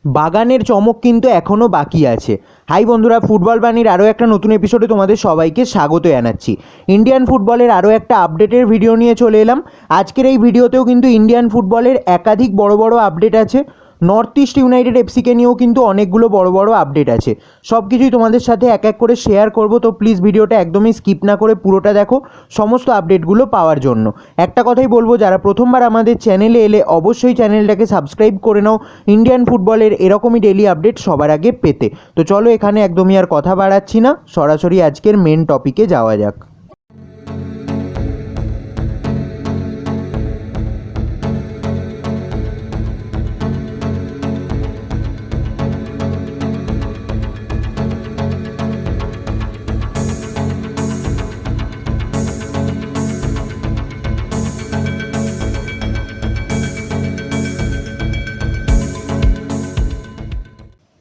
বাগানের চমক কিন্তু এখনও বাকি আছে। হাই বন্ধুরা, ফুটবল বাণীর আরও একটা নতুন এপিসোডে তোমাদের সবাইকে স্বাগত জানাচ্ছি। ইন্ডিয়ান ফুটবলের আরও একটা আপডেটের ভিডিও নিয়ে চলে এলাম। আজকের এই ভিডিওতেও কিন্তু ইন্ডিয়ান ফুটবলের একাধিক বড় বড় আপডেট আছে। নর্থ ইস্ট ইউনাইটেড এফসিকে নিয়েও কিন্তু অনেকগুলো বড় বড় আপডেট আছে। সব কিছুই তোমাদের সাথে এক এক করে শেয়ার করব, তো প্লিজ ভিডিওটা একদমই স্কিপ না করে পুরোটা দেখো সমস্ত আপডেটগুলো পাওয়ার জন্য। একটা কথাই বলবো, যারা প্রথমবার আমাদের চ্যানেলে এলে অবশ্যই চ্যানেলটাকে সাবস্ক্রাইব করে নাও ইন্ডিয়ান ফুটবলের এরকমই ডেইলি আপডেট সবার আগে পেতে। তো চলো এখানে একদমই আর কথা বাড়াচ্ছি না, সরাসরি আজকের মেন টপিকে যাওয়া যাক।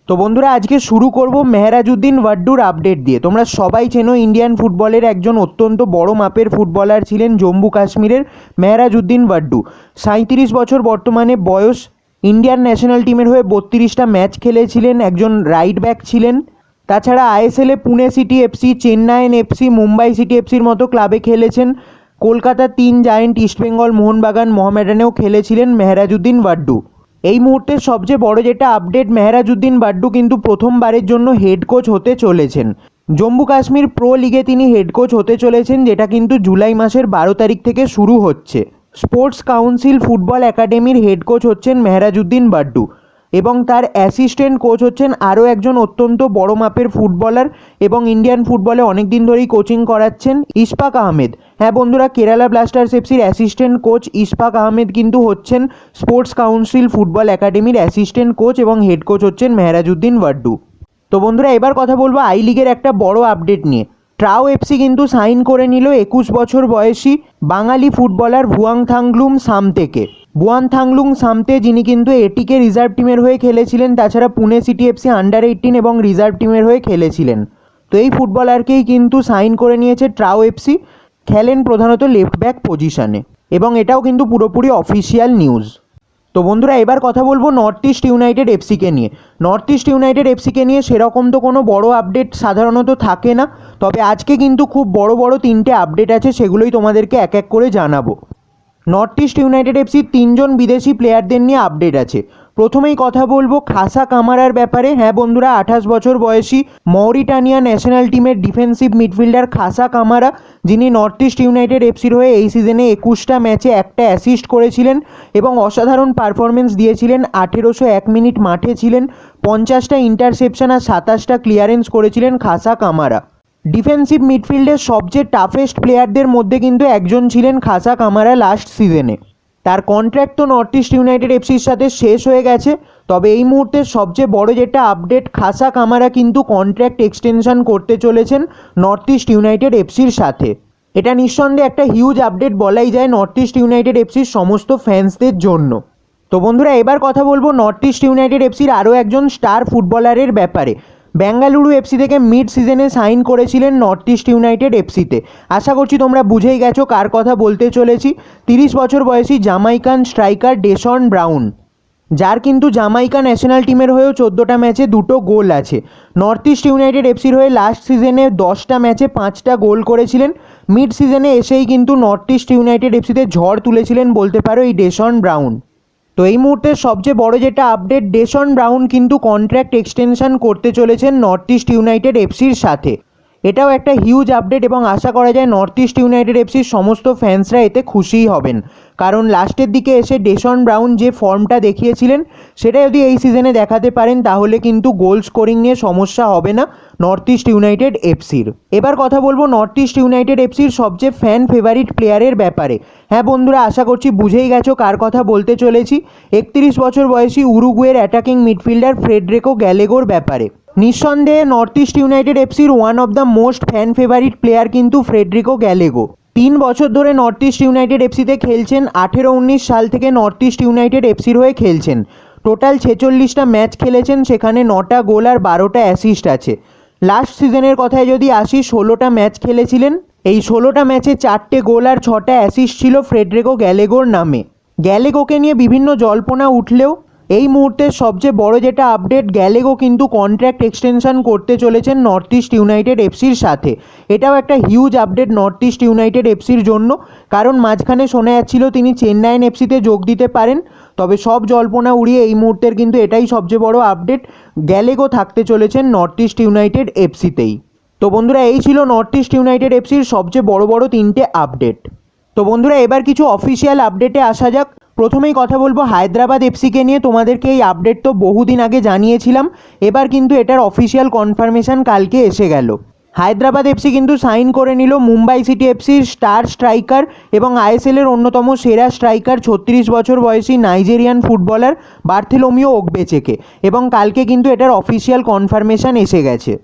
তো বন্ধুরা, আজকে শুরু করব মেহরাজউদ্দিন ওয়াড্ডুর আপডেট দিয়ে। তোমরা সবাই চেনো ইন্ডিয়ান ফুটবলের একজন অত্যন্ত বড় মাপের ফুটবলার ছিলেন জম্মু কাশ্মীরের মেহরাজউদ্দিন ওয়াড্ডু। 37 বছর বর্তমানে বয়স। ইন্ডিয়ান ন্যাশনাল টিমের হয়ে 32টা ম্যাচ খেলেছিলেন, একজন রাইট ব্যাক ছিলেন। তাছাড়া আইএসএলে Pune city FC, Chennaiyin FC, Mumbai city এফসির মতো ক্লাবে খেলেছেন। কলকাতা 3 জায়েন্ট, ইস্টবেঙ্গল, মোহনবাগান, মোহামেডানেও খেলেছিলেন মেহরাজউদ্দিন ওয়াড্ডু। এই মুহূর্তের সবচেয়ে বড় যেটা আপডেট, মেহরাজউদ্দিন ওয়াড্ডু কিন্তু প্রথমবারের জন্য হেড কোচ হতে চলেছেন। জম্মু কাশ্মীর প্রো লিগে তিনি হেড কোচ হতে চলেছেন, যেটা কিন্তু জুলাই মাসের 12 তারিখ থেকে শুরু হচ্ছে। স্পোর্টস কাউন্সিল ফুটবল একাডেমির হেড কোচ হচ্ছেন মেহরাজউদ্দিন ওয়াড্ডু, এবং তার অ্যাসিস্ট্যান্ট কোচ হচ্ছেন আরও একজন অত্যন্ত বড় মাপের ফুটবলার এবং ইন্ডিয়ান ফুটবলে অনেক দিন ধরেই কোচিং করাচ্ছেন, ইশফাক আহমেদ। হ্যাঁ বন্ধুরা, Kerala Blasters FC assistant coach Ishfaq Ahmed কিন্তু হচ্ছেন স্পোর্টস কাউন্সিল ফুটবল একাডেমির অ্যাসিস্ট্যান্ট কোচ, এবং হেড কোচ হচ্ছেন মেহরাজউদ্দিন ওয়াড্ডু। তো বন্ধুরা, এবার কথা বলবো আই লিগের একটা বড় আপডেট নিয়ে। ট্রাও এফসি কিন্তু সাইন করে নিল 21 বছর বয়সী বাঙালি ফুটবলার ভুয়াংথাংলুং সামতেকে। ভুয়াংথাংলুং সামতে, যিনি কিন্তু এটিকে রিজার্ভ টিমের হয়ে খেলেছিলেন, তাছাড়া পুনে সিটি এফসি আন্ডার 18 এবং রিজার্ভ টিমের হয়ে খেলেছিলেন। তো এই ফুটবলারকেই কিন্তু সাইন করে নিয়েছে ট্রাও এফসি। খেলেন প্রধানত লেফট ব্যাক পজিশনে, এবং এটাও কিন্তু পুরোপুরি অফিসিয়াল নিউজ। তো বন্ধুরা, এবার কথা বলবো নর্থ ইস্ট ইউনাইটেড এফসিকে নিয়ে। নর্থ ইস্ট ইউনাইটেড এফসিকে নিয়ে সেরকম তো কোনো বড় আপডেট সাধারণত থাকে না, তবে আজকে কিন্তু খুব বড় বড় 3টে আপডেট আছে, সেগুলোই তোমাদেরকে এক এক করে জানাবো। নর্থ ইস্ট ইউনাইটেড এফসির 3জন বিদেশি প্লেয়ারদের নিয়ে আপডেট আছে। প্রথমেই কথা বলবো খাসা কামারার ব্যাপারে। হ্যাঁ বন্ধুরা, 28 বছর বয়সী মরিটানিয়া ন্যাশনাল টিমের ডিফেন্সিভ মিডফিল্ডার খাসা কামারা, যিনি নর্থ ইস্ট ইউনাইটেড এফসির হয়ে এই সিজনে 21টা ম্যাচে একটা অ্যাসিস্ট করেছিলেন এবং অসাধারণ পারফরমেন্স দিয়েছিলেন। 1801 মিনিট মাঠে ছিলেন, 50টা ইন্টারসেপশন আর 27টা ক্লিয়ারেন্স করেছিলেন খাসা কামারা। ডিফেন্সিভ মিডফিল্ডের সবচেয়ে টাফেস্ট প্লেয়ারদের মধ্যে কিন্তু একজন ছিলেন খাসা কামারা লাস্ট সিজনে। তার কন্ট্রাক্ট তো নর্থ ইস্ট ইউনাইটেড এফসির সাথে শেষ হয়ে গেছে, তবে এই মুহূর্তে সবচেয়ে বড় যেটা আপডেট, খাসা কামারা কিন্তু কন্ট্রাক্ট এক্সটেনশন করতে চলেছেন নর্থ ইস্ট ইউনাইটেড এফসির সাথে। এটা নিঃসন্দেহে একটা হিউজ আপডেট বলাই যায় নর্থ ইস্ট ইউনাইটেড এফসির সমস্ত ফ্যান্সদের জন্য। তো বন্ধুরা, এবার কথা বলবো নর্থ ইস্ট ইউনাইটেড এফসির আরও একজন স্টার ফুটবলারের ব্যাপারে। বেঙ্গালুরু এফসি থেকে মিড সিজনে সাইন করেছিলেন নর্থ ইস্ট ইউনাইটেড এফসিতে। আশা করছি তোমরা বুঝেই গেছো কার কথা বলতে চলেছি। 30 বছর বয়সী জামাইকান স্ট্রাইকার ডেশন ব্রাউন, যার কিন্তু জামাইকা ন্যাশনাল টিমের হয়েও 14টা ম্যাচে 2টো গোল আছে। নর্থ ইস্ট ইউনাইটেড এফসির হয়ে লাস্ট সিজনে 10টা ম্যাচে 5টা গোল করেছিলেন। মিড সিজনে এসেই কিন্তু নর্থ ইস্ট ইউনাইটেড এফসিতে ঝড় তুলেছিলেন বলতে পারো এই ডেশন ব্রাউন। তো এই মুহূর্তে সবচেয়ে বড় যেটা আপডেট, ডেশন ব্রাউন কিন্তু কন্ট্রাক্ট এক্সটেনশন করতে চলেছেন নর্থ ইস্ট ইউনাইটেড এফসির সাথে। এটাও একটা হিউজ আপডেট, এবং আশা করা যায় নর্থ ইস্ট ইউনাইটেড এফসির সমস্ত ফ্যান্সরা এতে খুশিই হবেন, কারণ লাস্টের দিকে এসে ডেশন ব্রাউন যে ফর্মটা দেখিয়েছিলেন সেটা যদি এই সিজনে দেখাতে পারেন তাহলে কিন্তু গোল স্কোরিং নিয়ে সমস্যা হবে না নর্থ ইস্ট ইউনাইটেড এফসির। এবার কথা বলবো নর্থ ইস্ট ইউনাইটেড এফসির সবচেয়ে ফ্যান ফেভারিট প্লেয়ারের ব্যাপারে। হ্যাঁ বন্ধুরা, আশা করছি বুঝেই গেছো কার কথা বলতে চলেছি। 31 বছর বয়সী উরুগুয়ের অ্যাটাকিং মিডফিল্ডার ফ্রেডরিকো গ্যালেগোর ব্যাপারে। নিঃসন্দেহে নর্থ ইস্ট ইউনাইটেড এফসির one of the most fan favourite player কিন্তু ফ্রেডরিকো গ্যালেগো। 3 বছর ধরে নর্থ ইস্ট ইউনাইটেড এফসিতে খেলছেন। 18-19 সাল থেকে নর্থ ইস্ট ইউনাইটেড এফসির হয়ে খেলছেন। টোটাল 46টা ম্যাচ খেলেছেন, সেখানে 9টা গোল আর 12টা অ্যাসিস্ট আছে। লাস্ট সিজনের কথায় যদি আসি, 16টা ম্যাচ খেলেছিলেন। এই 16টা ম্যাচে 4টে গোল আর 6টা অ্যাসিস্ট ছিল ফ্রেডরিকো গ্যালেগোর নামে। গ্যালেগোকে নিয়ে বিভিন্ন জল্পনা উঠলেও এই মুহূর্তে সবচেয়ে বড় যেটা আপডেট, গ্যালেগো কিন্তু কন্ট্রাক্ট এক্সটেনশন করতে চলেছেন নর্থ ইস্ট ইউনাইটেড এফসির সাথে। এটাও একটা huge update North East United এফসির জন্য, কারণ মাঝখানে শোনা যাচ্ছিল তিনি চেন্নাইন এফসিতে যোগ দিতে পারেন। তবে সব জল্পনা উড়িয়ে এই মুহূর্তের কিন্তু এটাই সবচেয়ে বড় আপডেট, গ্যালেগো থাকতে চলেছেন নর্থ ইস্ট ইউনাইটেড এফসিতেই। তো বন্ধুরা, এই ছিল নর্থ ইস্ট ইউনাইটেড এফসির সবচেয়ে বড় বড় 3টে আপডেট। তো বন্ধুরা, এবার কিছু অফিসিয়াল আপডেটে আসা যাক। প্রথমেই কথা বলবো হায়দ্রাবাদ এফসিকে নিয়ে। তোমাদেরকে এই আপডেট তো বহুদিন আগে জানিয়েছিলাম, এবার কিন্তু এটার অফিসিয়াল কনফার্মেশন কালকে এসে গেল। হায়দ্রাবাদ এফসি কিন্তু সাইন করে নিল মুম্বাই সিটি এফসির স্টার স্ট্রাইকার এবং আইএসএলের অন্যতম সেরা স্ট্রাইকার 36 বছর বয়সী নাইজেরিয়ান ফুটবলার বার্থেলোমিও ওকবেচেকে, এবং কালকে কিন্তু এটার অফিসিয়াল কনফার্মেশন এসে গেছে।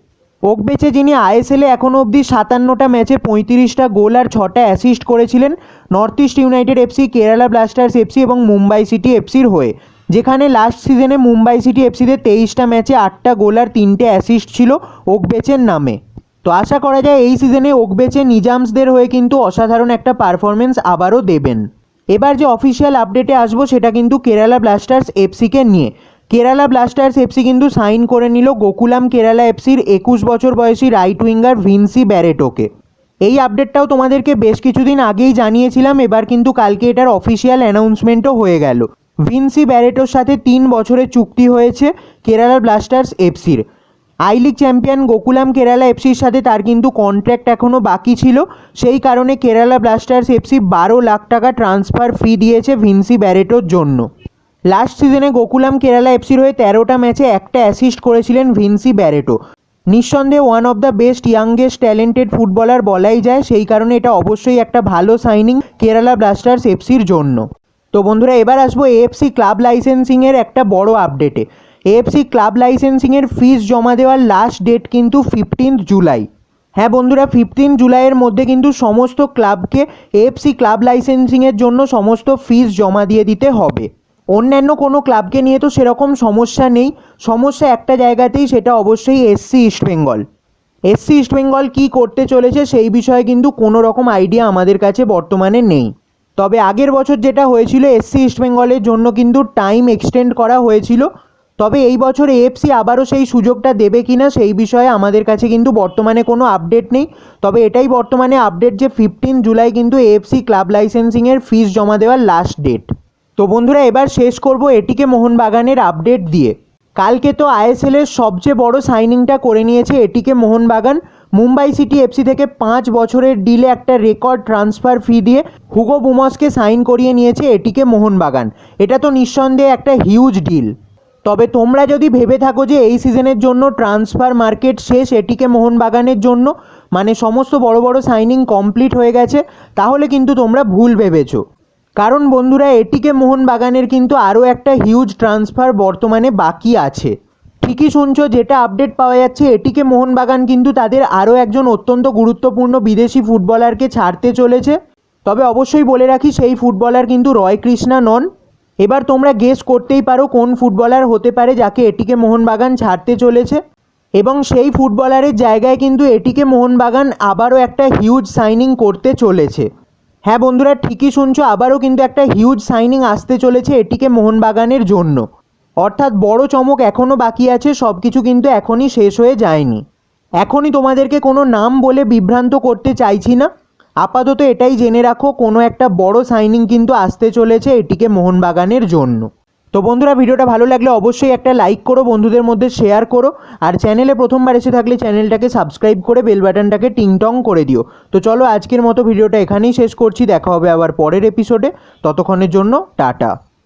ওকবেচে, যিনি আইএসএলে এখনও অবধি 57টা ম্যাচে 35টা গোল আর 6টা অ্যাসিস্ট করেছিলেন north East United FC, Kerala Blasters FC এবং মুম্বাই সিটি এফসির হয়ে, যেখানে লাস্ট সিজনে মুম্বাই সিটি এফসিতে 23টা ম্যাচে 8টা গোল আর 3টে অ্যাসিস্ট ছিল ওকবেচের নামে। তো আশা করা যায় এই সিজনে ওকবেচে নিজামসদের হয়ে কিন্তু অসাধারণ একটা পারফরমেন্স আবারও দেবেন। এবার যে অফিসিয়াল আপডেটে আসবো সেটা কিন্তু কেরালা ব্লাস্টার্স এফসিকে নিয়ে। কেরালা ব্লাস্টার্স এফসি কিন্তু সাইন করে নিল গোকুলাম কেরালা এফসির 21 বছর বয়সী রাইট উইঙ্গার ভিনসি ব্যারেটোকে। এই আপডেটটাও তোমাদেরকে বেশ কিছুদিন আগেই জানিয়েছিলাম, এবার কিন্তু কালকে এটার অফিসিয়াল অ্যানাউন্সমেন্টও হয়ে গেল। ভিনসি ব্যারেটোর সাথে 3 বছরের চুক্তি হয়েছে কেরালা ব্লাস্টার্স এফসির। I League champion Gokulam Kerala এফসির সাথে তার কিন্তু কন্ট্রাক্ট এখনও বাকি ছিল, সেই কারণে কেরালা ব্লাস্টার্স এফসি 12 লাখ টাকা ট্রান্সফার ফি দিয়েছে ভিনসি ব্যারেটোর জন্য। লাস্ট সিজনে গোকুলাম কেরালা এফসির হয়ে 13টা ম্যাচে 1টা অ্যাসিস্ট করেছিলেন ভিনসি ব্যারেটো। নিঃসন্দেহে one of the best youngest talented footballer বলাই যায়, সেই কারণে এটা অবশ্যই একটা ভালো সাইনিং কেরালা ব্লাস্টার্স এফসির জন্য। তো বন্ধুরা, এবার আসবো এএফসি ক্লাব লাইসেন্সিংয়ের একটা বড় আপডেটে। এএফসি ক্লাব লাইসেন্সিংয়ের ফিস জমা দেওয়ার লাস্ট ডেট কিন্তু 15 জুলাই। হ্যাঁ বন্ধুরা, 15 জুলাইয়ের মধ্যে কিন্তু সমস্ত ক্লাবকে এএফসি ক্লাব লাইসেন্সিংয়ের জন্য সমস্ত ফিস জমা দিয়ে দিতে হবে। অন্যান্য কোনো ক্লাবকে নিয়ে তো সেরকম সমস্যা নেই, সমস্যা একটা জায়গাতেই, সেটা অবশ্যই এসসি ইস্টবেঙ্গল। এসসি ইস্টবেঙ্গল কী করতে চলেছে সেই বিষয়ে কিন্তু কোনো রকম আইডিয়া আমাদের কাছে বর্তমানে নেই। তবে আগের বছর যেটা হয়েছিল, এসসি ইস্টবেঙ্গলের জন্য কিন্তু টাইম এক্সটেন্ড করা হয়েছিল। তবে এই বছর এএফসি আবারও সেই সুযোগটা দেবে কিনা সেই বিষয়ে আমাদের কাছে কিন্তু বর্তমানে কোনো আপডেট নেই। তবে এটাই বর্তমানে আপডেট যে 15 জুলাই কিন্তু এএফসি ক্লাব লাইসেন্সিংয়ের ফিস জমা দেওয়ার লাস্ট ডেট। তো বন্ধুরা, এবার শেষ করব এটিকে মোহনবাগানের আপডেট দিয়ে। কালকে তো আইএসএলের সবচেয়ে বড় সাইনিংটা করে নিয়েছে এটিকে মোহনবাগান। মুম্বাই সিটি এফসি থেকে 5 বছরের ডিলে একটা রেকর্ড ট্রান্সফার ফি দিয়ে হুগো বুমসকে সাইন করিয়ে নিয়েছে এটিকে মোহনবাগান। এটা তো নিঃসন্দেহে একটা হিউজ ডিল। তবে তোমরা যদি ভেবে থাকো যে এই সিজনের জন্য ট্রান্সফার মার্কেট শেষ এটিকে মোহনবাগানের জন্য, মানে সমস্ত বড় বড় সাইনিং কমপ্লিট হয়ে গেছে, তাহলে কিন্তু তোমরা ভুল ভেবেছো। কারণ বন্ধুরা, এটিকে মোহনবাগানের কিন্তু আরও একটা হিউজ ট্রান্সফার বর্তমানে বাকি আছে। ঠিকই শুনছো, যেটা আপডেট পাওয়া যাচ্ছে এটিকে মোহনবাগান কিন্তু তাদের আরও একজন অত্যন্ত গুরুত্বপূর্ণ বিদেশি ফুটবলারকে ছাড়তে চলেছে। তবে অবশ্যই বলে রাখি, সেই ফুটবলার কিন্তু রয় কৃষ্ণা নন। এবার তোমরা গেস করতেই পারো কোন ফুটবলার হতে পারে যাকে এটিকে মোহনবাগান ছাড়তে চলেছে, এবং সেই ফুটবলারের জায়গায় কিন্তু এটিকে মোহনবাগান আবারও একটা হিউজ সাইনিং করতে চলেছে। হ্যাঁ বন্ধুরা, ঠিকই শুনছো, আবারও কিন্তু একটা হিউজ সাইনিং আসতে চলেছে এটিকে মোহনবাগানের জন্য। অর্থাৎ বড় চমক এখনও বাকি আছে, সব কিছু কিন্তু এখনই শেষ হয়ে যায়নি। এখনই তোমাদেরকে কোনো নাম বলে বিভ্রান্ত করতে চাইছি না, আপাতত এটাই জেনে রাখো কোনো একটা বড় সাইনিং কিন্তু আসতে চলেছে এটিকে মোহনবাগানের জন্য। তো বন্ধুরা, ভিডিওটা ভালো লাগলে অবশ্যই একটা লাইক করো, বন্ধুদের মধ্যে শেয়ার করো, আর চ্যানেলে প্রথমবার এসে থাকলে চ্যানেলটাকে সাবস্ক্রাইব করে বেল বাটনটাকে টিংটং করে দিও। তো চলো, আজকের মতো ভিডিওটা এখানেই শেষ করছি, দেখা হবে আবার পরের এপিসোডে। ততক্ষণের জন্য টাটা।